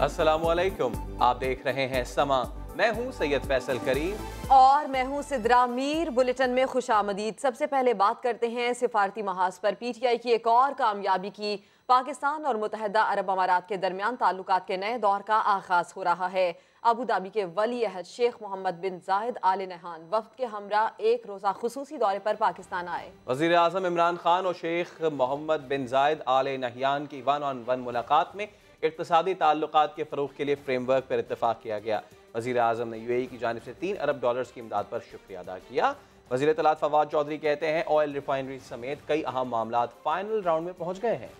अस्सलामुअलैकुम, आप देख रहे हैं समा। मैं हूं सैयद फैसल करीम और मैं हूं सिद्रा मीर। बुलेटिन में खुशामदीद। सबसे पहले बात करते हैं सिफारती महाज पर पीटीआई की एक और कामयाबी की। पाकिस्तान और मुत्तहदा अरब अमारात के दरमियान ताल्लुकात के नए दौर का आगाज हो रहा है। अबू धाबी के वली अहद शेख मोहम्मद बिन जायद आल नहयान वफ्द के हमरा एक रोज़ा खुसूसी दौरे पर पाकिस्तान आए। वज़ीर आज़म इमरान खान और शेख मोहम्मद बिन जायद आल नहयान की 1-on-1 मुलाकात में इक़्तिसादी ताल्लुकात के फ़रोग़ के लिए फ्रेमवर्क पर इत्तफ़ाक़ किया गया। वज़ीर आज़म ने UAE की जानिब से $3 अरब की इमदाद पर शुक्रिया अदा किया। वज़ीर इत्तलात फवाद चौधरी कहते हैं ऑयल रिफाइनरी समेत कई अहम मामलात फाइनल राउंड में पहुँच गए हैं।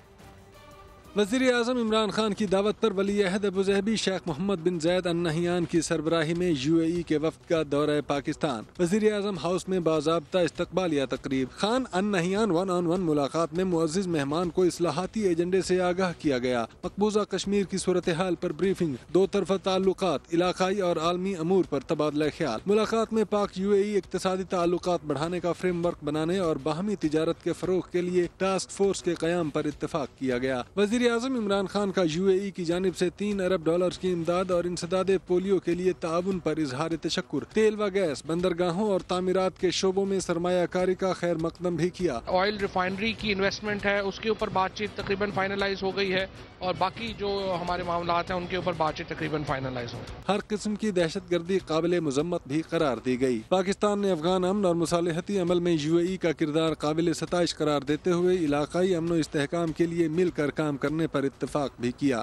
वज़ीर आज़म इमरान खान की दावत पर वली अहद अबू ज़हबी शेख मोहम्मद बिन जायद अल नहयान की सरबराही में UAE के वफ़द का दौरा पाकिस्तान। वज़ीर आज़म हाउस में बाज़ाब्ता इस्तकबालिया तकरीब। खान अल नहयान 1-on-1 मुलाकात में मुअज़्ज़िज़ मेहमान को इस्लाहाती एजेंडे से आगाह किया गया। मकबूजा कश्मीर की सूरत हाल पर ब्रीफिंग, दो तरफ़ा ताल्लुकात, इलाकाई और आलमी अमूर पर तबादला ख्याल। मुलाकात में पाक UAE इक़्तिसादी ताल्लुकात बढ़ाने का फ्रेमवर्क बनाने और बाहमी तिजारत के फ़रोग़ के लिए टास्क फोर्स के क़याम पर इत्तफ़ाक़ किया गया। वज़ीर आज़म इमरान खान का UAE की जानिब से $3 अरब की इमदाद और इंसदाद पोलियो के लिए ताउन पर इजहार तशक्कुर। तेल व गैस, बंदरगाहों और तामीरात के शोबों में सरमायाकारी का खैर मकदम भी किया। ऑयल रिफाइनरी की इन्वेस्टमेंट है उसके ऊपर बातचीत तकरीबन फाइनलाइज हो गई है और बाकी जो हमारे मामलात हैं उनके ऊपर बातचीत तकरीबन फाइनलाइज हो गई। हर किस्म की दहशतगर्दी काबिल मुजम्मत भी करार दी गई। पाकिस्तान ने अफगान अमन और मुसालिहती अमल में UAE का किरदार काबिल सताइश करार देते हुए इलाकाई अमन इस्तेहकाम के लिए मिलकर काम करने पर इत्तफाक भी किया।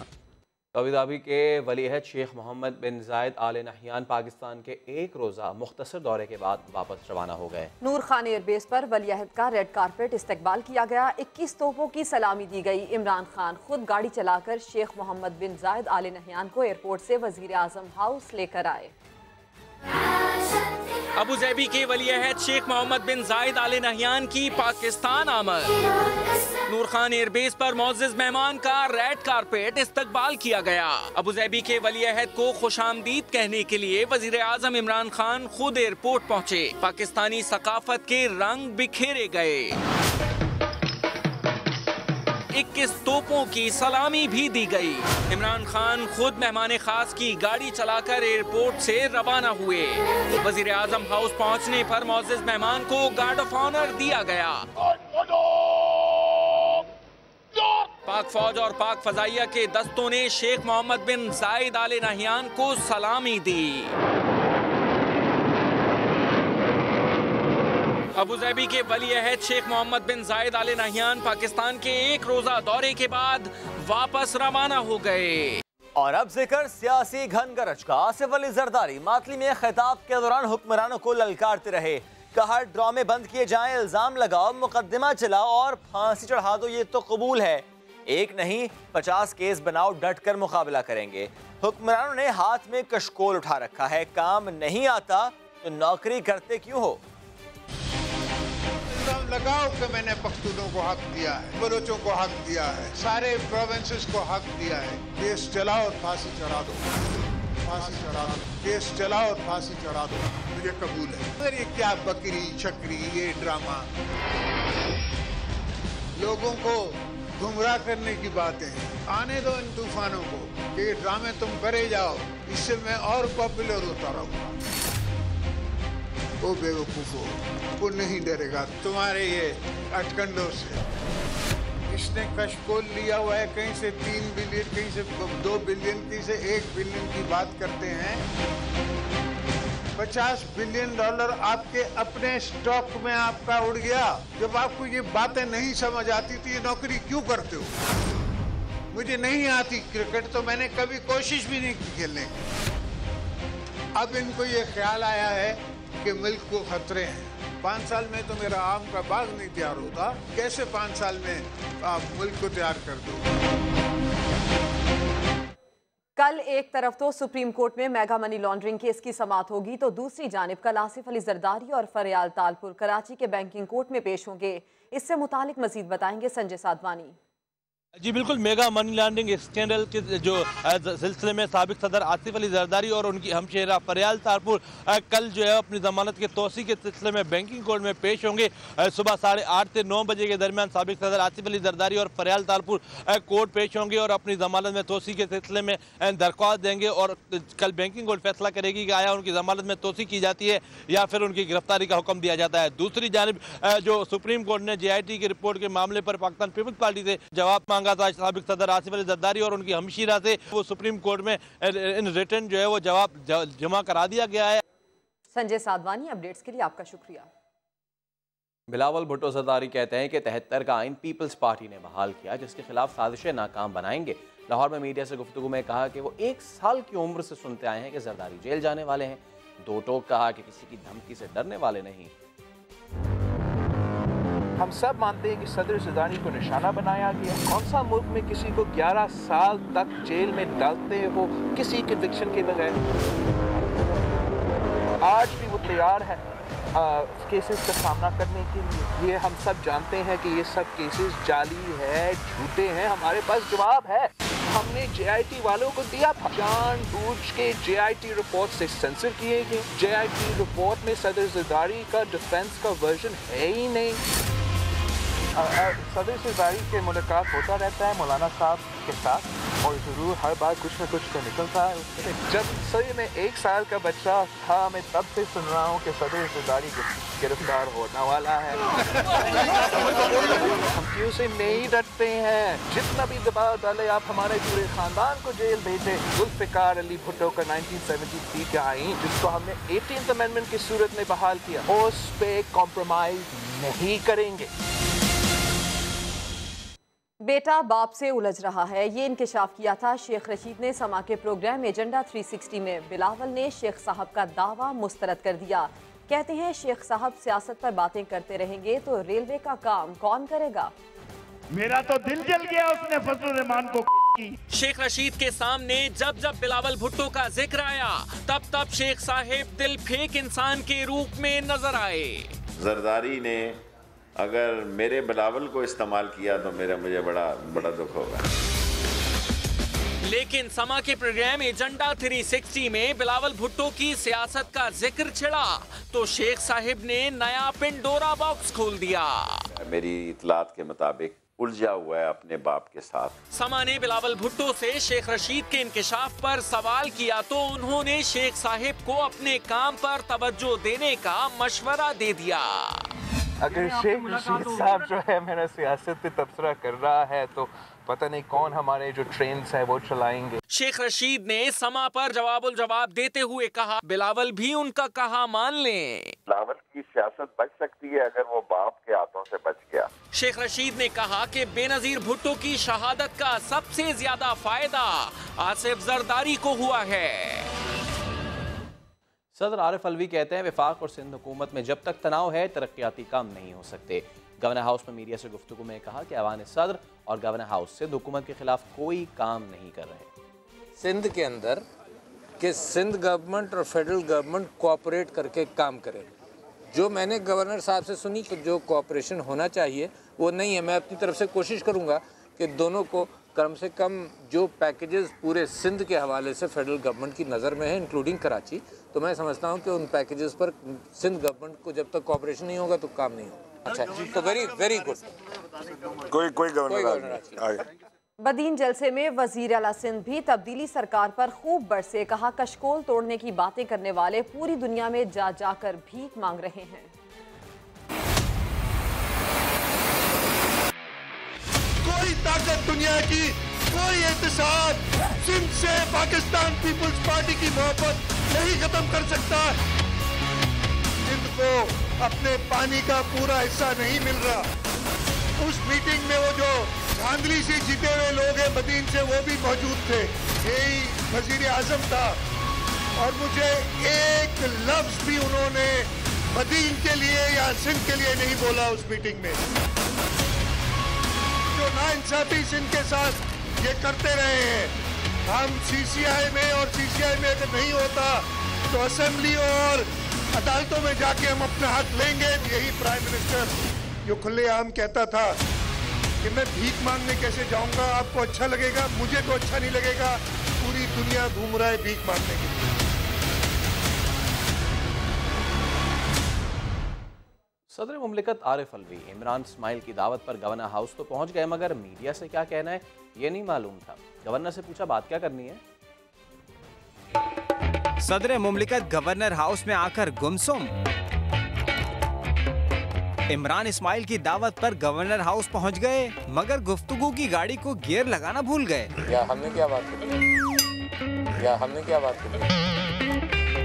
अबू धाबी के वली अहद शेख मोहम्मद बिन जायद आल नहयान पाकिस्तान के एक रोज़ा मुख्तसर दौरे के बाद वापस रवाना हो गए। नूर खान एयरबेस पर वली अहद का रेड कारपेट इस्तकबाल किया गया। 21 तोपों की सलामी दी गई। इमरान खान खुद गाड़ी चलाकर शेख मोहम्मद बिन जायद आल नहयान को एयरपोर्ट से वजीर आजम हाउस लेकर आए। अबू धाबी के वली अहद शेख मोहम्मद बिन जायद आल नहयान की पाकिस्तान आमद। नूर खान एयरबेस पर मुअज़्ज़िज़ मेहमान का रेड कारपेट इस्तकबाल किया गया। अबू धाबी के वली अहद को खुशामदीद कहने के लिए वज़ीर आज़म इमरान खान खुद एयरपोर्ट पहुँचे। पाकिस्तानी सकाफत के रंग बिखेरे गए। 21 तोपों की सलामी भी दी गई। इमरान खान खुद मेहमान खास की गाड़ी चलाकर एयरपोर्ट से रवाना हुए। वज़ीर आज़म हाउस पहुंचने पर मुअज़्ज़िज़ मेहमान को गार्ड ऑफ ऑनर दिया गया। पाक फौज और पाक फजाइया के दस्तों ने शेख मोहम्मद बिन जायद आल नहयान को सलामी दी। अबू धाबी के वली अहद शेख मोहम्मद बिन जायद आल नहयान पाकिस्तान के एक रोजा दौरे के बाद वापस रवाना हो गए। और अब जिक्र सियासी घनगरज का। आसिफ अली जरदारी मातली में खिताब के दौरान हुक्मरानों को ललकारते रहे। कहा ड्रामे बंद किए जाएं, इल्जाम लगाओ, मुकदमा चलाओ और फांसी चढ़ा दो, ये तो कबूल है। एक नहीं 50 केस बनाओ, डट कर मुकाबला करेंगे। हुक्मरानों ने हाथ में कशकोल उठा रखा है। काम नहीं आता तो नौकरी करते क्यों हो। लगाओ कि मैंने पख्तूनों को हक दिया है, बलोचों को हक दिया है, सारे प्रोविंसेस को हक दिया है। केस चलाओ और फांसी चढ़ा दो, फांसी चढ़ा दो, केस चलाओ और फांसी चढ़ा दो, मुझे कबूल है। अगर ये क्या बकरी छकरी ये ड्रामा, लोगों को गुमराह करने की बातें हैं। आने दो इन तूफानों को कि ये ड्रामे तुम करे जाओ, इससे मैं और पॉपुलर होता रहूंगा। वो बेवकूफो, वो नहीं डरेगा तुम्हारे ये अटकंडों से। इसने कशकोल लिया हुआ है, कहीं से 3 बिलियन, कहीं से 2 बिलियन, कहीं से 1 बिलियन की बात करते हैं। $50 बिलियन आपके अपने स्टॉक में आपका उड़ गया। जब आपको ये बातें नहीं समझ आती तो ये नौकरी क्यों करते हो। मुझे नहीं आती क्रिकेट, तो मैंने कभी कोशिश भी नहीं की खेलने की। अब इनको ये ख्याल आया है कि मुल्क को खतरे हैं। 5 साल में तो मेरा आम का बाग नहीं तैयार होता, कैसे 5 साल में आप मुल्क को तैयार कर दो। कल एक तरफ तो सुप्रीम कोर्ट में मेगा मनी लॉन्ड्रिंग केस की समाअत होगी तो दूसरी जानिब कल आसिफ अली जरदारी और फरियाल तालपुर कराची के बैंकिंग कोर्ट में पेश होंगे। इससे मुतालिक मजीद बताएंगे संजय साधवानी। जी बिल्कुल, मेगा मनी लॉन्ड्रिंग स्कैंडल के जो सिलसिले में साबिक सदर आसिफ अली जरदारी और उनकी हमशेरा फरियाल तारपुर कल जो है अपनी जमानत के तोसी के सिलसिले में बैंकिंग कोर्ट में पेश होंगे। सुबह 8:30 से 9 बजे के दरमियान साबिक सदर आसिफ अली जरदारी और फरियाल तारपुर कोर्ट पेश होंगे और अपनी जमानत में तोसी के सिलसिले में दरख्वास्त देंगे और कल बैंकिंग कोर्ट फैसला करेगी कि आया उनकी जमानत में तोसी की जाती है या फिर उनकी गिरफ्तारी का हुक्म दिया जाता है। दूसरी जानिब जो सुप्रीम कोर्ट ने JIT की रिपोर्ट के मामले पर पाकिस्तान पीपल्स पार्टी से जवाब मांगा था साबिक सदर आसिफ अली जरदारी और उनकी हमशीरा से, वो सुप्रीम कोर्ट में इन रिटर्न जो है वो जवाब जमा करा दिया गया है। संजय साधवानी, अपडेट्स के लिए आपका शुक्रिया। बिलावल भुट्टो जरदारी कहते हैं कि 73 का आइन पीपल्स पार्टी ने बहाल किया, जिसके खिलाफ साजिशें नाकाम बनाएंगे। लाहौर में मीडिया से गुफ्तगू में कहा कि वो 1 साल की उम्र से सुनते आए हैं कि जरदारी जेल जाने वाले हैं। दो टोक कहा कि किसी की धमकी से डरने वाले नहीं। हम सब मानते हैं कि सदर जरदारी को निशाना बनाया गया। कौन सा मुल्क में किसी को 11 साल तक जेल में डालते हो किसी कन्विक्शन के बगैर? आज भी वो तैयार है केसेस का सामना करने के लिए। ये हम सब जानते हैं कि ये सब केसेस जाली है, झूठे हैं। हमारे पास जवाब है, हमने JIT वालों को दिया था। जानबूझ के JIT रिपोर्ट से सेंसर किए गए। JIT रिपोर्ट में सदर जरदारी का डिफेंस का वर्जन है ही नहीं। सदर जरदारी के मुलाकात होता रहता है मौलाना साहब के साथ और ज़रूर हर बार कुछ न कुछ तो निकलता है। जब सही में 1 साल का बच्चा था, मैं तब से सुन रहा हूँ कि सदर जरदारी गिरफ्तार होने वाला है। हम क्यों से नहीं डरते हैं? जितना भी दबाव डाले आप, हमारे पूरे खानदान को जेल भेजे। जुल्फ़िकार अली भुट्टो का 1973 का आइन, जिसको हमने 18th अमेंडमेंट की सूरत में बहाल किया, उस पे कॉम्प्रोमाइज नहीं करेंगे। बेटा बाप से उलझ रहा है, ये इंकशाफ किया था शेख रशीद ने समा के प्रोग्राम एजेंडा 360 में। बिलावल ने शेख साहब का दावा मुस्तरद कर दिया। कहते हैं शेख साहब सियासत पर बातें करते रहेंगे तो रेलवे का काम कौन करेगा? मेरा तो दिल जल गया उसने फजलुर रहमान को की। शेख रशीद के सामने जब जब बिलावल भुट्टो का जिक्र आया, तब तब शेख साहिब दिल फेंक इंसान के रूप में नजर आए। जरदारी ने अगर मेरे बिलावल को इस्तेमाल किया तो मुझे बड़ा दुख होगा। लेकिन समा के प्रोग्राम एजेंडा 360 में बिलावल भुट्टो की सियासत का जिक्र छिड़ा तो शेख साहिब ने नया पिंडोरा बॉक्स खोल दिया। मेरी इतलात के मुताबिक उलझा हुआ है अपने बाप के साथ। समा ने बिलावल भुट्टो से शेख रशीद के इंकशाफ पर सवाल किया तो उन्होंने शेख साहिब को अपने काम पर तवज्जो देने का मशवरा दे दिया। अगर शेख रशीद साहब जो है मेरा सियासत पे तबसरा कर रहा है तो पता नहीं कौन हमारे जो ट्रेन्स है वो चलाएंगे। शेख रशीद ने समा पर जवाब देते हुए कहा, बिलावल भी उनका कहा मान लें। बिलावल की सियासत बच सकती है अगर वो बाप के हाथों से बच गया। शेख रशीद ने कहा कि बेनजीर भुट्टो की शहादत का सबसे ज्यादा फायदा आसिफ जरदारी को हुआ है। सदर आरिफ अलवी कहते हैं वफाक और सिंध हुकूमत में जब तक तनाव है तरक्याती काम नहीं हो सकते। गवर्नर हाउस में मीडिया से गुफ्तगू में कहा कि ऐवान सदर और गवर्नर हाउस सिंध हुकूमत के खिलाफ कोई काम नहीं कर रहे। सिंध के अंदर कि सिंध गवर्नमेंट और फेडरल गवर्नमेंट कोऑपरेट करके काम करें। जो मैंने गवर्नर साहब से सुनी कि जो कोऑपरेशन होना चाहिए वो नहीं है। मैं अपनी तरफ से कोशिश करूँगा कि दोनों को कम से कम जो पैकेजेस पूरे सिंध के हवाले से फेडरल गवर्नमेंट की नज़र में है इंक्लूडिंग कराची, तो मैं समझता हूँ कि उन पैकेजेस पर सिंध गवर्नमेंट को जब तक कोऑपरेशन नहीं होगा तो काम नहीं होगा। अच्छा, तो वेरी गुड। कोई गवर्नर बदीन जलसे में वजीर आला सिंध भी तब्दीली सरकार पर खूब बरसे। कहा कशकोल तोड़ने की बातें करने वाले पूरी दुनिया में जा जाकर भीख मांग रहे हैं। कोई ताकत दुनिया की, कोई एहतसाब सिंध से पाकिस्तान पीपुल्स पार्टी की मोहब्बत नहीं खत्म कर सकता। सिंध को अपने पानी का पूरा हिस्सा नहीं मिल रहा। उस मीटिंग में वो जो धांधली से जीते हुए लोग हैं बदीन से, वो भी मौजूद थे। यही वजीर आजम था और मुझे एक लफ्ज भी उन्होंने बदीन के लिए या सिंध के लिए नहीं बोला उस मीटिंग में। जो नाइंसाफी सिंध के साथ ये करते रहे हैं, हम CCI में और CCI में अगर नहीं होता तो असेंबली और अदालतों में जाके हम अपना हक लेंगे। यही प्राइम मिनिस्टर जो खुलेआम कहता था कि मैं भीख मांगने कैसे जाऊंगा। आपको अच्छा लगेगा, मुझे तो अच्छा नहीं लगेगा। पूरी दुनिया घूम रहा है भीख मांगने के लिए। सदर मुमलिकत आरिफ अलवी इमरान इस्माइल की दावत पर गवर्नर हाउस तो पहुंच गए, मगर मीडिया से क्या कहना है ये नहीं मालूम था। गवर्नर से पूछा बात क्या करनी है। सदर मुमलिकत गवर्नर हाउस में आकर गुमसुम। इमरान इस्माइल की दावत पर गवर्नर हाउस पहुंच गए, मगर गुफ्तगू की गाड़ी को गियर लगाना भूल गए। हमने क्या बात की?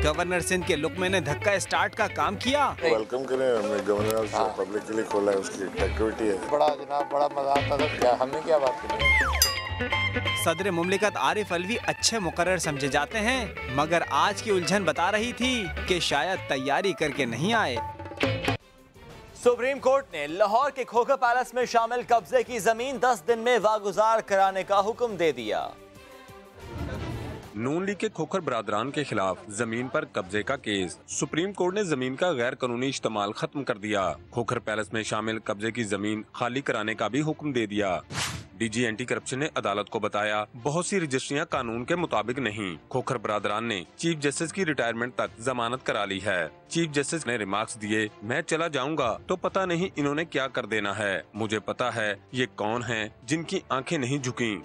गवर्नर सिंध के लुकमे ने धक्का स्टार्ट का काम किया। वेलकम करें, हमने गवर्नर हाउस पब्लिक के लिए खोला है, उसकी एक्टिविटी है। बड़ा जनाब, बड़ा मजा आता था। हमने क्या बात की? सदर मुमलिकत आरिफ अलवी अच्छे मुकर्रर समझे जाते हैं, मगर आज की उलझन बता रही थी कि शायद तैयारी करके नहीं आए। सुप्रीम कोर्ट ने लाहौर के खोखर पैलेस में शामिल कब्जे की जमीन 10 दिन में वागुजार कराने का हुक्म दे दिया। नून लीग के खोखर बरादरान के खिलाफ जमीन पर कब्जे का केस। सुप्रीम कोर्ट ने जमीन का गैर कानूनी इस्तेमाल खत्म कर दिया। खोखर पैलेस में शामिल कब्जे की जमीन खाली कराने का भी हुक्म दे दिया। डीजी एंटी करप्शन ने अदालत को बताया बहुत सी रजिस्ट्रियां कानून के मुताबिक नहीं। खोखर बरादरान ने चीफ जस्टिस की रिटायरमेंट तक जमानत करा ली है। चीफ जस्टिस ने रिमार्क्स दिए, मैं चला जाऊंगा तो पता नहीं इन्होंने क्या कर देना है। मुझे पता है ये कौन हैं जिनकी आंखें नहीं झुकी।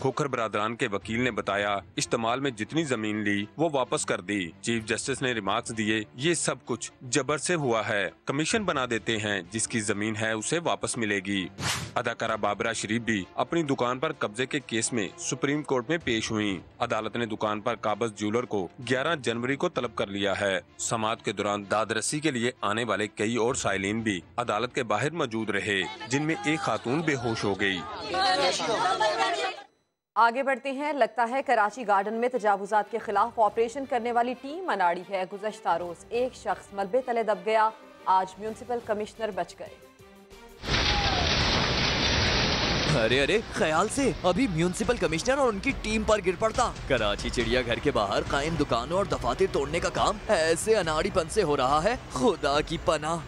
खोखर बरादरान के वकील ने बताया इस्तेमाल में जितनी जमीन ली वो वापस कर दी। चीफ जस्टिस ने रिमार्क्स दिए, ये सब कुछ जबर से हुआ है, कमीशन बना देते हैं, जिसकी जमीन है उसे वापस मिलेगी। अदाकारा बाबरा शरीफ भी अपनी दुकान पर कब्जे के केस में सुप्रीम कोर्ट में पेश हुई। अदालत ने दुकान पर काबज ज्वेलर को 11 जनवरी को तलब कर लिया है। समाअत के दौरान दादरसी के लिए आने वाले कई और साइलिन भी अदालत के बाहर मौजूद रहे, जिनमें एक खातून बेहोश हो गई। आगे बढ़ते हैं। लगता है कराची गार्डन में तजावुजात के खिलाफ ऑपरेशन करने वाली टीम अनाड़ी है। गुज़श्ता रोज एक शख्स मलबे तले दब गया, आज म्यूनिसिपल कमिश्नर बच गए। अरे ख्याल से अभी म्यूनिसिपल कमिश्नर और उनकी टीम पर गिर पड़ता। कराची चिड़ियाघर के बाहर कायम दुकानों और दफातर तोड़ने का काम ऐसे अनाड़ीपन से हो रहा है, खुदा की पनाह।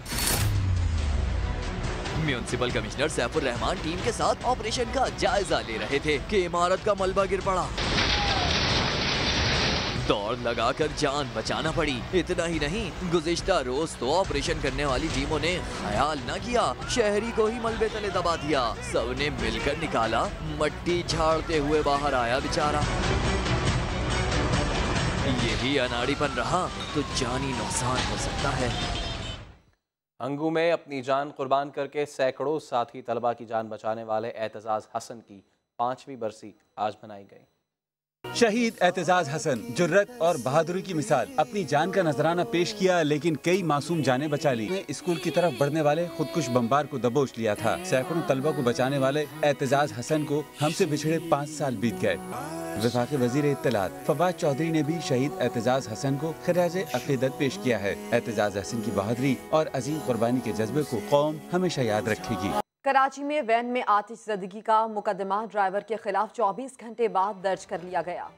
Municipal commissioner Saifur Rahman team के साथ ऑपरेशन का जायजा ले रहे थे कि इमारत का मलबा गिर पड़ा। दौड़ लगाकर जान बचाना पड़ी। इतना ही नहीं, गुज़िश्ता रोज तो ऑपरेशन करने वाली टीमों ने ख्याल न किया, शहरी को ही मलबे तले दबा दिया। सबने मिलकर निकाला, मट्टी झाड़ते हुए बाहर आया बेचारा। यही अनाड़ीपन रहा तो जानी नुकसान हो सकता है। अंगू में अपनी जान कुर्बान करके सैकड़ों साथी तलबा की जान बचाने वाले एतजाज हसन की 5वीं बरसी आज मनाई गई। शहीद एतजाज हसन जुर्रत और बहादुरी की मिसाल, अपनी जान का नजराना पेश किया लेकिन कई मासूम जानें बचा ली। स्कूल की तरफ बढ़ने वाले खुदकुश बमबार को दबोच लिया था। सैकड़ों तलबा को बचाने वाले एतजाज हसन को हमसे बिछड़े 5 साल बीत गए। वफाकी वजीर इत्तलात फवाद चौधरी ने भी शहीद एतजाज हसन को खिराज अकीदत पेश किया है। एतजाज हसन की बहादुरी और अजीम कुर्बानी के जज्बे को कौम हमेशा याद रखेगी। कराची में वैन में आतिशज़दगी का मुकदमा ड्राइवर के खिलाफ 24 घंटे बाद दर्ज कर लिया गया।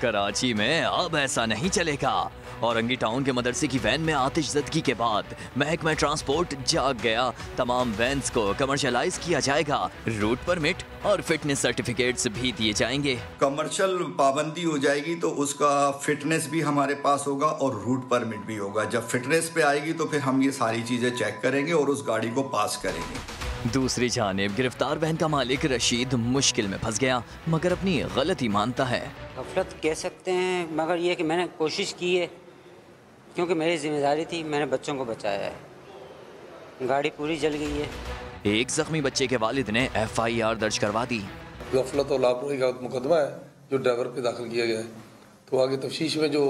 कराची में अब ऐसा नहीं चलेगा। औरंगी टाउन के मदरसे की वैन में आतिशज़दगी के बाद महकमा ट्रांसपोर्ट जाग गया। तमाम वैन्स को कमर्शलाइज किया जाएगा। रूट परमिट और फिटनेस सर्टिफिकेट्स भी दिए जाएंगे। कमर्शियल पाबंदी हो जाएगी तो उसका फिटनेस भी हमारे पास होगा और रूट परमिट भी होगा। जब फिटनेस पे आएगी तो फिर हम ये सारी चीजें चेक करेंगे और उस गाड़ी को पास करेंगे। दूसरी जानिब गिरफ्तार वैन का मालिक रशीद मुश्किल में फंस गया, मगर अपनी गलती मानता है। गफलत कह सकते हैं, मगर ये कि मैंने कोशिश की है क्योंकि मेरी जिम्मेदारी थी, मैंने बच्चों को बचाया है। गाड़ी पूरी जल गई है। एक जख्मी बच्चे के वालिद ने FIR दर्ज करवा दी। गफलत और लापरवाही का मुकदमा है जो ड्राइवर पे दाखिल किया गया है, तो आगे तफ्तीश में जो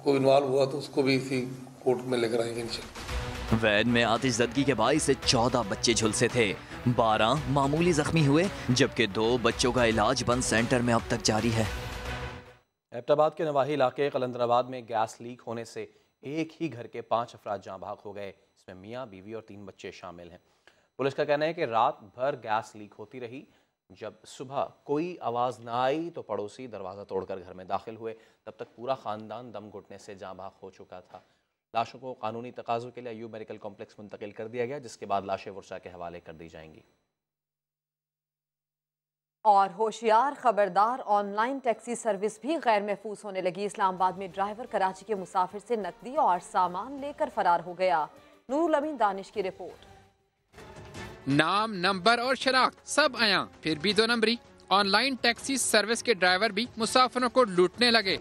कोई इन्वॉल्व हुआ तो उसको भी इसी कोर्ट में लेकर आएंगे इंशाल्लाह। वैन में आतिशज़दगी के बाइस से 14 बच्चे झुलसे थे। 12 मामूली जख्मी हुए, जबकि 2 बच्चों का इलाज बंद सेंटर में अब तक जारी है। एबटाबाद के नवाही इलाके कलंदराबाद में गैस लीक होने से एक ही घर के 5 अफराद जाँ भाग हो गए। इसमें मियाँ, बीवी और 3 बच्चे शामिल हैं। पुलिस का कहना है कि रात भर गैस लीक होती रही। जब सुबह कोई आवाज़ ना आई तो पड़ोसी दरवाज़ा तोड़कर घर में दाखिल हुए। तब तक पूरा ख़ानदान दम घुटने से जाँ भाग हो चुका था। लाशों को कानूनी तकाज़ों के लिए अयूब मेडिकल कॉम्प्लेक्स मुंतकिल कर दिया गया, जिसके बाद लाशें वर्षा के हवाले कर दी जाएंगी। और होशियार खबरदार, ऑनलाइन टैक्सी सर्विस भी गैर महफूज होने लगी। इस्लामाबाद में ड्राइवर कराची के मुसाफिर से नकदी और सामान लेकर फरार हो गया। नूरुल अमीन दानिश की रिपोर्ट। नाम, नंबर और शनाख्त सब आया, फिर भी 2 नंबरी। ऑनलाइन टैक्सी सर्विस के ड्राइवर भी मुसाफिरों को लूटने लगे।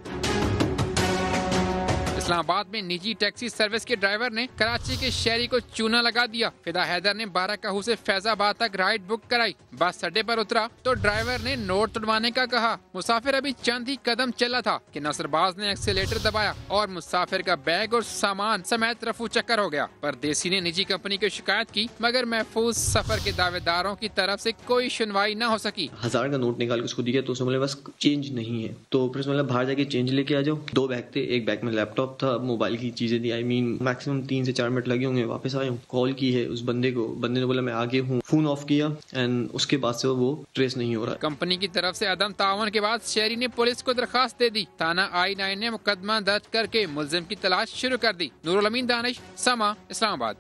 इस्लामाबाद में निजी टैक्सी सर्विस के ड्राइवर ने कराची के शहरी को चूना लगा दिया। फिदा हैदर ने 12 कहू से फैजाबाद तक राइड बुक कराई। बस अड्डे पर उतरा तो ड्राइवर ने नोट तुड़वाने का कहा। मुसाफिर अभी चंद ही कदम चला था कि नसरबाज ने एक्सीलेटर दबाया और मुसाफिर का बैग और सामान समेत रफू चक्कर हो गया। परदेसी ने निजी कंपनी की शिकायत की, मगर महफूज सफर के दावेदारों की तरफ से कोई सुनवाई न हो सकी। 1000 का नोट निकाल के उसको दिया तो उसने बोला बस चेंज नहीं है, तो फिर उसने बोला बाहर जाके चेंज लेके आ जाओ। 2 बैग थे, एक बैग में लैपटॉप था, मोबाइल की चीजें थी। मैक्सिमम 3 से 4 मिनट लगे होंगे। वापस आया हूँ, कॉल की है उस बंदे को, बंदे ने बोला मैं आगे हूँ, फोन ऑफ किया एंड उसके बाद से वो ट्रेस नहीं हो रहा। कंपनी की तरफ से अदम तावन के बाद शहरी ने पुलिस को दरखास्त दे दी। थाना I-9 ने मुकदमा दर्ज करके मुलजिम की तलाश शुरू कर दी। नूरुल अमीन दानिश, समा, इस्लामाबाद।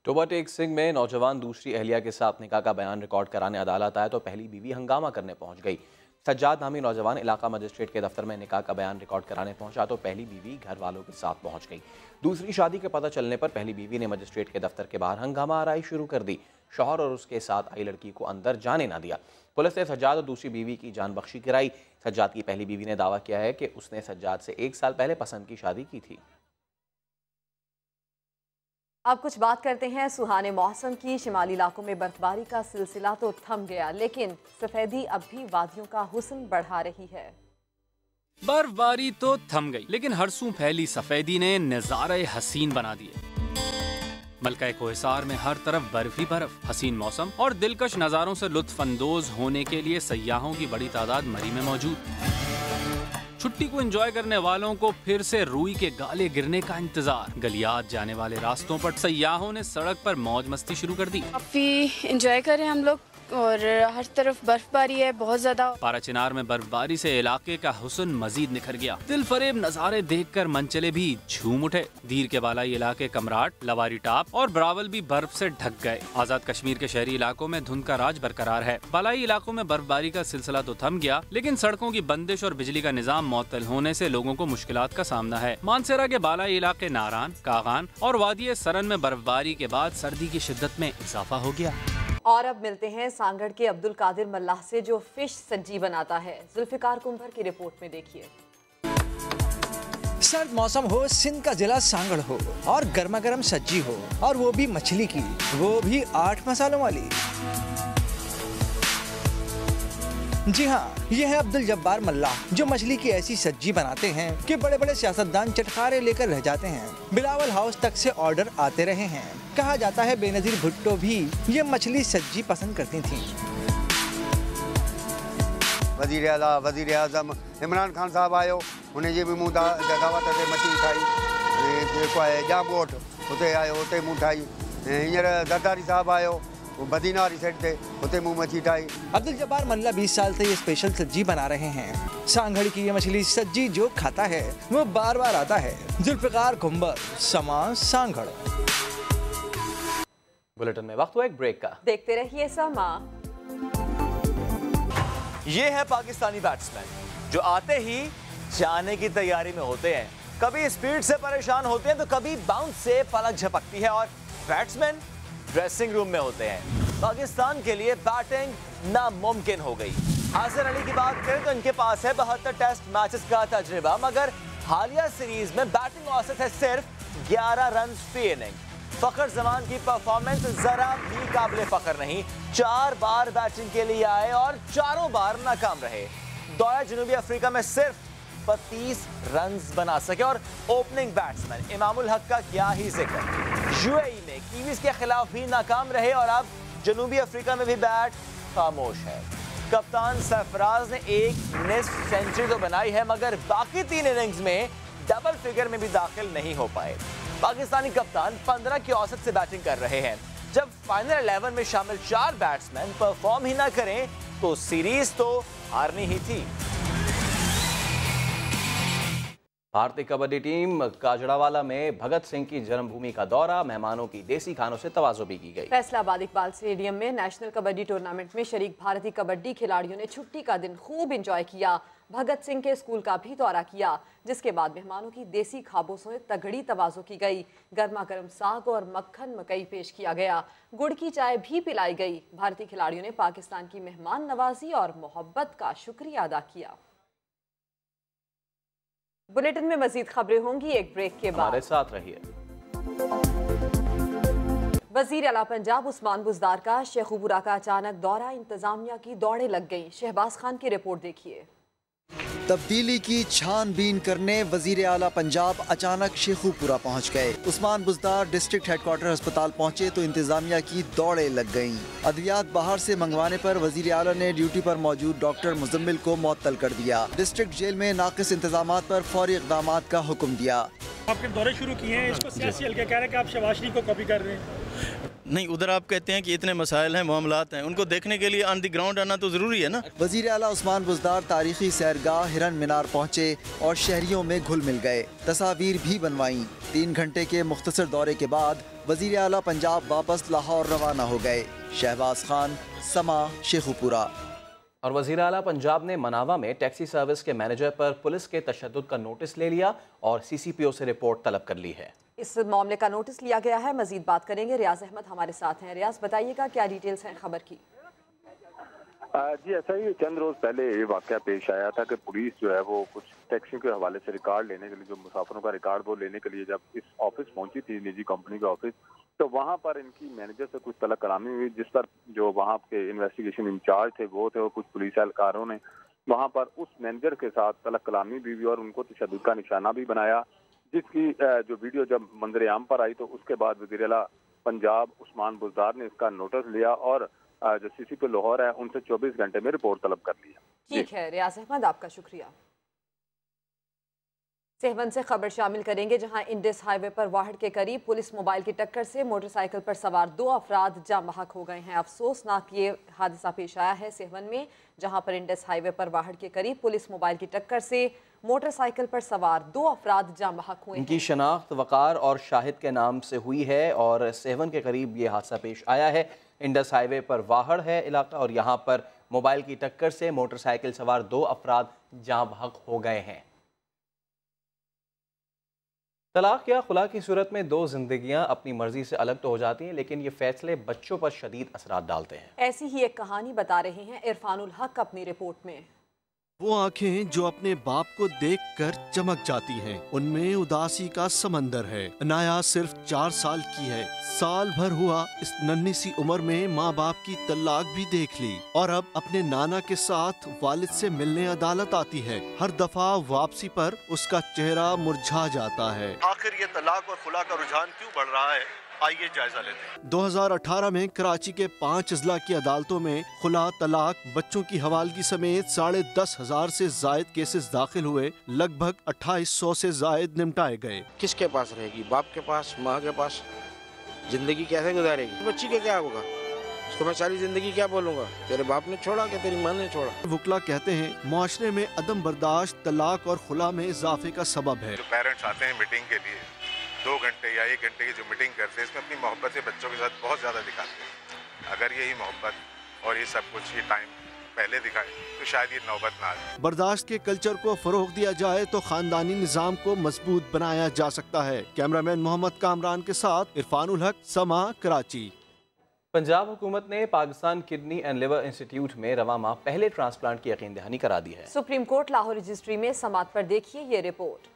टोबा टेक सिंह में नौजवान दूसरी अहलिया के साथ निकाह का बयान रिकॉर्ड कराने अदालत आया तो पहली बीवी हंगामा करने पहुंच गई। सज्जाद नामी नौजवान इलाका मजिस्ट्रेट के दफ्तर में निकाह का बयान रिकॉर्ड कराने पहुंचा तो पहली बीवी घर वालों के साथ पहुंच गई। दूसरी शादी के पता चलने पर पहली बीवी ने मजिस्ट्रेट के दफ्तर के बाहर हंगामा आराई शुरू कर दी। शौहर और उसके साथ आई लड़की को अंदर जाने ना दिया। पुलिस ने सज्जाद और दूसरी बीवी की जान बख्शी कराई। सज्जाद की पहली बीवी ने दावा किया है कि उसने सज्जाद से 1 साल पहले पसंद की शादी की थी। अब कुछ बात करते हैं सुहाने मौसम की। शिमाली इलाकों में बर्फबारी का सिलसिला तो थम गया, लेकिन सफेदी अब भी वादियों का हुस्न बढ़ा रही है। बर्फबारी तो थम गई, लेकिन हरसों फैली सफेदी ने नजारे हसीन बना दिए। मलका कोहिसार में हर तरफ बर्फ ही बर्फ। हसीन मौसम और दिलकश नजारों से लुत्फ अंदोज होने के लिए सयाहों की बड़ी तादाद मरी में मौजूद। छुट्टी को एंजॉय करने वालों को फिर से रूई के गाले गिरने का इंतजार। गलियात जाने वाले रास्तों पर सयाहों ने सड़क पर मौज मस्ती शुरू कर दी। काफी एंजॉय कर रहे हैं हम लोग और हर तरफ बर्फबारी है बहुत ज्यादा। पाराचिनार में बर्फबारी से इलाके का हुस्न मजीद निखर गया। दिल फरेब नजारे देखकर मनचले भी झूम उठे। दीर के बालाई इलाके कमराट, लवारी टाप और ब्रावल भी बर्फ से ढक गए। आजाद कश्मीर के शहरी इलाकों में धुंध का राज बरकरार है। बालाई इलाकों में बर्फबारी का सिलसिला तो थम गया, लेकिन सड़कों की बंदिश और बिजली का निजाम मुअत्तल होने से लोगों को मुश्किलात का सामना है। मानसेरा के बालाई इलाके नारान, कागान और वादी सरन में बर्फबारी के बाद सर्दी की शिद्दत में इजाफा हो गया। और अब मिलते हैं सांगड़ के अब्दुल कादिर मल्लाह से जो फिश सज्जी बनाता है। जुल्फिकार कुंभर की रिपोर्ट में देखिए। सर्द मौसम हो, सिंध का जिला सांगड़ हो और गर्मा गर्म सज्जी हो, और वो भी मछली की, वो भी 8 मसालों वाली। जी हाँ, ये है अब्दुल जब्बार मल्लाह, जो मछली की ऐसी सज्जी बनाते हैं कि बड़े बड़े सियासतदान चटखारे लेकर रह जाते हैं। बिलावल हाउस तक से ऑर्डर आते रहे हैं। कहा जाता है बेनजीर भुट्टो भी ये मछली सज्जी पसंद करती थीं। वज़ीर आज़म इमरान खान साहब आयो, उन्हें जे भी मूं दावत ते मछली ठाई, जेको आहे जामोट उते आयो, उते मूं ठाई। हींअर जरदारी साहब आयो, मदीना वाली साइड थे, उते मूं मछली ठाई। अब्दुल जब्बार मल्ला 20 साल से ये स्पेशल सज्जी बना रहे हैं। सांगड़ की ये मछली सज्जी जो खाता है वो बार बार आता है। जुल्फिकार कुंभर, समा, सांगड़। बुलेटिन में वक्त हुआ एक ब्रेक का। देखते रहिए समा। ये है पाकिस्तानी बैट्समैन जो आते ही जाने की तैयारी में होते हैं। कभी स्पीड से परेशान होते हैं तो कभी बाउंस से पलक झपकती है और बैट्समैन ड्रेसिंग रूम में होते हैं। पाकिस्तान के लिए बैटिंग नामुमकिन हो गई। हासिर अली की बात करें तो इनके पास है 72 टेस्ट मैचेस का तजुर्बा, मगर हालिया सीरीज में बैटिंग औसत है सिर्फ 11 रन फी इनिंग। फखर जमान की परफॉर्मेंस जरा भी काबिल फखर नहीं। 4 बार बैटिंग के लिए आए और 4 बार नाकाम रहे। दौरा जनूबी अफ्रीका में सिर्फ 32 रन बना सके और ओपनिंग बैट्समैन इमामुल हक का क्या ही जिक्र। यूएई में कीवीज के खिलाफ भी नाकाम रहे और अब जनूबी अफ्रीका में भी बैट खामोश है। कप्तान सरफराज ने एक निस्फ सेंचुरी तो बनाई है, मगर बाकी 3 इनिंग्स में डबल फिगर में भी दाखिल नहीं हो पाए। पाकिस्तानी कप्तान 15 की औसत से बैटिंग कर रहे हैं। जब फाइनल 11 में शामिल 4 बैट्समैन परफॉर्म ही ना करें तो सीरीज तो हारनी ही थी। भारतीय कबड्डी टीम काजड़ावाला में भगत सिंह की जन्मभूमि का दौरा, मेहमानों की देसी खानों से तवाज़ो भी की गई। फैसलाबाद इकबाल स्टेडियम में नेशनल कबड्डी टूर्नामेंट में शरीक भारतीय कबड्डी खिलाड़ियों ने छुट्टी का दिन खूब इंजॉय किया। भगत सिंह के स्कूल का भी दौरा किया, जिसके बाद मेहमानों की देसी खाबों से तगड़ी तवाज़ो की गई। गर्मा गर्म साग और मक्खन मकई पेश किया गया, गुड़ की चाय भी पिलाई गई। भारतीय खिलाड़ियों ने पाकिस्तान की मेहमान नवाजी और मोहब्बत का शुक्रिया अदा किया। बुलेटिन में मजीद खबरें होंगी एक ब्रेक के बाद, हमारे साथ रहिए। वजीर आला पंजाब उस्मान बुज़दार का शेखुपुरा का अचानक दौरा, इंतजामिया की दौड़ें लग गईं। शहबाज खान की रिपोर्ट देखिए। तब्दीली की छानबीन करने वजीर आला पंजाब अचानक शेखुपुरा पहुंच गए। उस्मान बुज़दार डिस्ट्रिक्ट हेडक्वार्टर अस्पताल पहुंचे तो इंतजामिया की दौड़ें लग गईं। अद्वियात बाहर से मंगवाने पर वजीर आला ने ड्यूटी पर मौजूद डॉक्टर मुजम्मिल को मुअत्तल कर दिया। डिस्ट्रिक्ट जेल में नाक़िस इंतजामात पर फौरी इक़दामात का हुक्म दिया। आपके दौरे शुरू किए हैं, इसको सियासी हल्के कह रहे हैं कि आप शहबाज शरीफ को कॉपी कर रहे हैं। नहीं, उधर आप कहते हैं कि इतने मसाइल हैं, मामलात हैं, उनको देखने के लिए ऑन द ग्राउंड आना तो ज़रूरी है ना। वज़ीर आला उस्मान बुज़दार तारीखी सैरगाह हिरन मीनार पहुँचे और शहरियों में घुल मिल गए, तस्वीर भी बनवाईं। 3 घंटे के मुख्तसर दौरे के बाद वज़ीर आला पंजाब वापस लाहौर रवाना हो गए। शहबाज खान, समा, शेखुपुरा। और वज़ीर आला पंजाब ने मनावा में टैक्सी सर्विस के मैनेजर पर पुलिस के तशद्दुद का नोटिस ले लिया और CCPO से रिपोर्ट तलब कर ली है। इस मामले का नोटिस लिया गया है। मजीद बात करेंगे, रियाज अहमद हमारे साथ हैं। रियाज, बताइएगा क्या डिटेल्स हैं खबर की? जी, ऐसा ही चंद रोज पहले ये वाकया पेश आया था कि पुलिस जो है वो कुछ टैक्सी के हवाले से रिकॉर्ड लेने के लिए, जो मुसाफिरों का रिकॉर्ड वो लेने के लिए जब इस ऑफिस पहुंची थी, निजी कंपनी का ऑफिस, तो वहां पर इनकी मैनेजर से कुछ तलब कलामी हुई, जिस पर जो वहां के इन्वेस्टिगेशन इंचार्ज थे वो थे, और कुछ पुलिस एहलकारों ने वहां पर उस मैनेजर के साथ तलब कलामी भी हुई और उनको तशद्दुद का निशाना भी बनाया, जिसकी जो वीडियो जब मंजर आम पर आई तो उसके बाद वज़ीर आला पंजाब उस्मान बुज़दार ने इसका नोटिस लिया और जो CCPO लाहौर है उनसे 24 घंटे में रिपोर्ट तलब कर लिया। ठीक है रियाज अहमद, आपका शुक्रिया। सेहवन से खबर शामिल करेंगे, जहां इंडस हाईवे पर वाहड़ के करीब पुलिस मोबाइल की टक्कर से मोटरसाइकिल पर सवार 2 अफराद जाम बहक हो गए हैं। अफसोसनाक ये हादसा पेश आया है सेहवन में, जहां पर इंडस हाईवे पर वाहड़ के करीब पुलिस मोबाइल की टक्कर से मोटरसाइकिल पर सवार 2 अफराद जाम बहक हुए। इनकी शनाख्त वकार और शाहिद के नाम से हुई है और सेहवन के करीब ये हादसा पेश आया है। इंडस हाईवे पर वाहड़ है इलाका और यहाँ पर मोबाइल की टक्कर से मोटरसाइकिल सवार 2 अफराद जाम बहक हो गए हैं। तलाक या खुला की सूरत में 2 जिंदगियां अपनी मर्जी से अलग तो हो जाती हैं, लेकिन ये फैसले बच्चों पर शदीद असरात डालते हैं। ऐसी ही एक कहानी बता रहे हैं इरफानुल हक अपनी रिपोर्ट में। वो आंखें जो अपने बाप को देखकर चमक जाती हैं, उनमें उदासी का समंदर है। अनाया सिर्फ 4 साल की है। साल भर हुआ इस नन्ही सी उम्र में माँ बाप की तलाक भी देख ली और अब अपने नाना के साथ वालिद से मिलने अदालत आती है। हर दफा वापसी पर उसका चेहरा मुरझा जाता है। आखिर ये तलाक और खुला का रुझान क्यों बढ़ रहा है, आइए जायजा लेते हैं। 2018 में कराची के 5 अजला की अदालतों में खुला, तलाक, बच्चों की हवालगी समेत 10,500 से जायद केसेस दाखिल हुए। लगभग 2800 से जायद निपटाए गए। किसके पास रहेगी? बाप के पास, माँ के पास? जिंदगी कैसे गुजारेगी? बच्ची का क्या होगा? उसको मैं सारी जिंदगी क्या बोलूँगा, तेरे बाप ने छोड़ा कि तेरी माँ ने छोड़ा? वकला कहते हैं मुआशरे में अदम बर्दाश्त तलाक और खुला में इजाफे का सबब है। जो पेरेंट्स आते हैं मीटिंग के लिए, 2 घंटे या 1 घंटे की जो मीटिंग करते हैं, इसमें अपनी मोहब्बत से बच्चों के साथ बहुत ज़्यादा दिखाते हैं। अगर यही मोहब्बत और ये सब कुछ ये टाइम पहले दिखाए तो शायद ये नौबत ना आए। बर्दाश्त के कल्चर को फरोग दिया जाए तो खानदानी निज़ाम को मजबूत बनाया जा सकता है। कैमरामैन मोहम्मद कामरान के साथ इरफानुल हक, समा, कराची। पंजाब हुकूमत ने Pakistan kidney and liver institute में रवा माह पहले ट्रांसप्लांट की यकीन दहानी करा दी है। सुप्रीम कोर्ट लाहौर रजिस्ट्री में समात पर देखिए ये रिपोर्ट।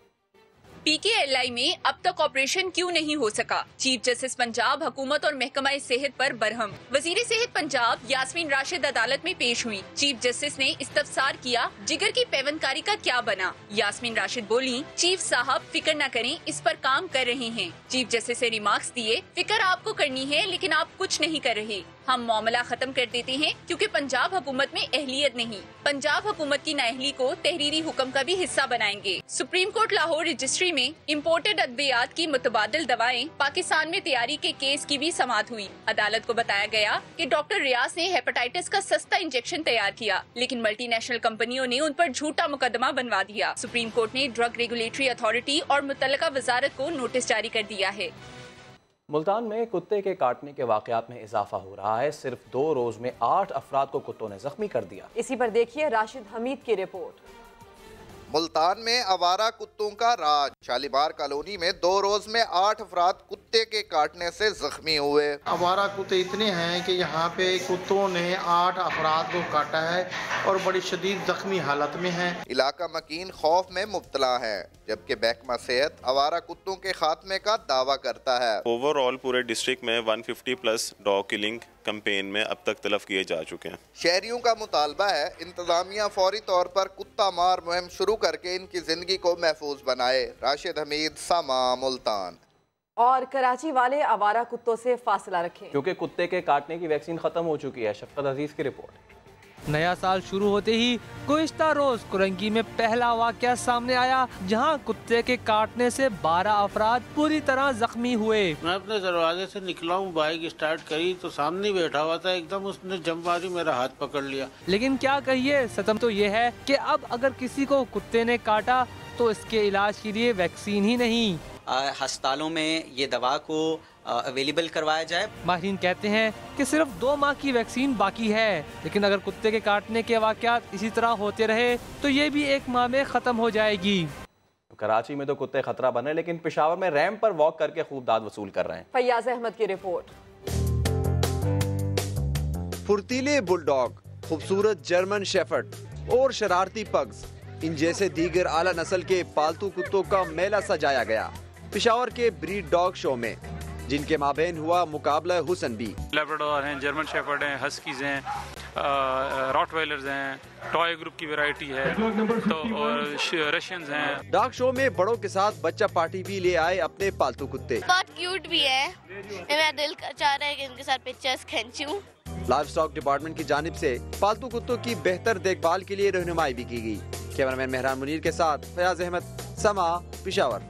PKLI में अब तक ऑपरेशन क्यों नहीं हो सका? चीफ जस्टिस पंजाब हुकूमत और महकमा सेहत पर बरहम। वजीर सेहत पंजाब यास्मीन राशिद अदालत में पेश हुई। चीफ जस्टिस ने इस्तफसार किया, जिगर की पैवंदकारी का क्या बना? यास्मीन राशिद बोली, चीफ साहब फिक्र न करें, इस पर काम कर रहे हैं। चीफ जस्टिस ने रिमार्क्स दिए, फिक्र आपको करनी है लेकिन आप कुछ नहीं कर रहे। हम मामला खत्म कर देते हैं क्योंकि पंजाब हुकूमत में अहलियत नहीं। पंजाब हुकूमत की नाअहली को तहरीरी हुक्म का भी हिस्सा बनाएंगे। सुप्रीम कोर्ट लाहौर रजिस्ट्री सिलसिले में इम्पोर्टेड अद्वियात की मुतबादिल दवाएं पाकिस्तान में तैयारी के केस की भी समाअत हुई। अदालत को बताया गया कि डॉक्टर रियाज ने हेपेटाइटिस का सस्ता इंजेक्शन तैयार किया, लेकिन मल्टीनेशनल कंपनियों ने उन पर झूठा मुकदमा बनवा दिया। सुप्रीम कोर्ट ने ड्रग रेगुलेटरी अथॉरिटी और मुतल्लिका वजारत को नोटिस जारी कर दिया है। मुल्तान में कुत्ते के काटने के वाकयात में इजाफा हो रहा है। सिर्फ 2 रोज में 8 अफराद को कुत्तों ने जख्मी कर दिया। इसी पर देखिए राशिद हमीद की रिपोर्ट। मुल्तान में आवारा कुत्तों का राज। शालीमार कॉलोनी में 2 रोज में 8 अफराद कुत्ते के काटने से जख्मी हुए। आवारा कुत्ते इतने हैं कि यहाँ पे कुत्तों ने 8 अफराद को काटा है और बड़ी शदीद जख्मी हालत में हैं। इलाका मकीन खौफ में मुब्तला है, जबकि महकमा सेहत आवारा कुत्तों के खात्मे का दावा करता है। ओवरऑल पूरे डिस्ट्रिक्ट में 150 प्लस डॉग किलिंग कैंपेन में अब तक तलब किए जा चुके हैं। शहरियों का मुतालबा है इंतजामिया फौरी तौर पर कुत्ता मार मुहिम शुरू करके इनकी जिंदगी को महफूज बनाए। राशिद हमीद, समा, मुल्तान। और कराची वाले आवारा कुत्तों से फासला रखें, क्योंकि कुत्ते के काटने की वैक्सीन खत्म हो चुकी है। शफकत अजीज की रिपोर्ट। नया साल शुरू होते ही गुज़िश्ता रोज कुरंगी में पहला वाक़या सामने आया, जहां कुत्ते के काटने से 12 अफराद पूरी तरह जख्मी हुए। मैं अपने दरवाजे से निकला हूँ, बाइक स्टार्ट करी तो सामने बैठा हुआ था, एकदम उसने जंप मारी, मेरा हाथ पकड़ लिया। लेकिन क्या कहिए, सतम तो ये है कि अब अगर किसी को कुत्ते ने काटा तो इसके इलाज के लिए वैक्सीन ही नहीं, अस्पतालों में ये दवा को अवेलेबल करवाया जाए। माहिरीन कहते हैं कि सिर्फ 2 माह की वैक्सीन बाकी है, लेकिन अगर कुत्ते के काटने के वाक़यात इसी तरह होते रहे तो ये भी 1 माह में ख़त्म हो जाएगी। कराची में तो कुत्ते खतरा बने, लेकिन पेशावर में रैंप पर वॉक करके खूब दाद वसूल कर रहे हैं। फैयाज अहमद की रिपोर्ट। फुर्तीले बुलडॉग, खूबसूरत जर्मन शेफर्ड और शरारती पग्स, इन जैसे दीगर आला नस्ल के पालतू कुत्तों का मेला सजाया गया पेशावर के ब्रीड डॉग शो में, जिनके माबेन हुआ मुकाबला हुसन भी। लैब्राडोर हैं, जर्मन शेफर्ड हैं, हस्कीज हैं, रॉटवाइलर्स हैं, टॉय ग्रुप की वैरायटी है, तो और रशियंस हैं। डॉग शो में बड़ों के साथ बच्चा पार्टी भी ले आए अपने पालतू कुत्ते। बहुत क्यूट भी है, मेरा दिल चाह रहा है कि उनके साथ पिक्चर्स खींचूं। लाइव स्टॉक डिपार्टमेंट की जानिब से पालतू कुत्तों की बेहतर देखभाल के लिए रहनुमाई भी की गई। कैमरामैन मेहरान मुनीर के साथ फयाज अहमद, समा, पेशावर।